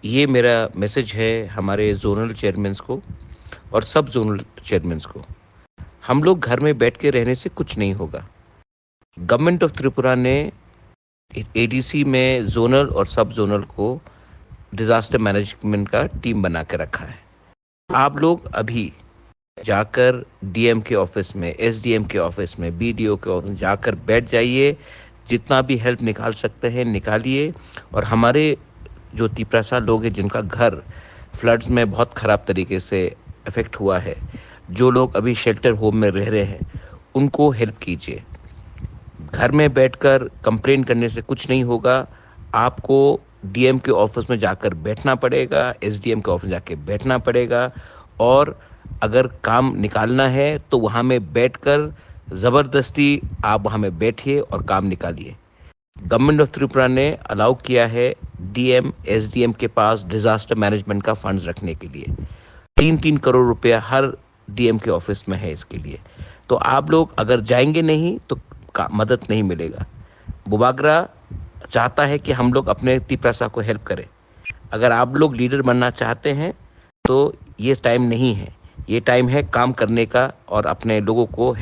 ये मेरा मैसेज है हमारे ज़ोनल चेयरमैन्स को और सब ज़ोनल चेयरमैन्स को। हम लोग घर में बैठ के रहने से कुछ नहीं होगा। गवर्नमेंट ऑफ त्रिपुरा ने एडीसी में ज़ोनल और सब ज़ोनल को डिज़ास्टर मैनेजमेंट का टीम बना के रखा है। आप लोग अभी जाकर डीएम के ऑफिस में, एसडीएम के ऑफिस में, बीडीओ के ऑफिस में जाकर बैठ जाइए। जितना भी हेल्प निकाल सकते हैं निकालिए। और हमारे जो तिपरासा लोग हैं जिनका घर फ्लड्स में बहुत ख़राब तरीके से अफेक्ट हुआ है, जो लोग अभी शेल्टर होम में रह रहे हैं, उनको हेल्प कीजिए। घर में बैठकर कंप्लेन करने से कुछ नहीं होगा। आपको डीएम के ऑफिस में जाकर बैठना पड़ेगा, एसडीएम के ऑफिस जाके बैठना पड़ेगा। और अगर काम निकालना है तो वहाँ में बैठकर ज़बरदस्ती आप वहाँ में बैठिए और काम निकालिए। गवर्नमेंट ऑफ त्रिपुरा ने अलाउ किया है डीएम एसडीएम के पास डिजास्टर मैनेजमेंट का फंड्स रखने के लिए। 3-3 करोड़ रुपया हर डीएम के ऑफिस में है इसके लिए। तो आप लोग अगर जाएंगे नहीं तो मदद नहीं मिलेगा। बुबागरा चाहता है कि हम लोग अपने तिपरासा को हेल्प करें। अगर आप लोग लीडर बनना चाहते हैं तो ये टाइम नहीं है, ये टाइम है काम करने का और अपने लोगों को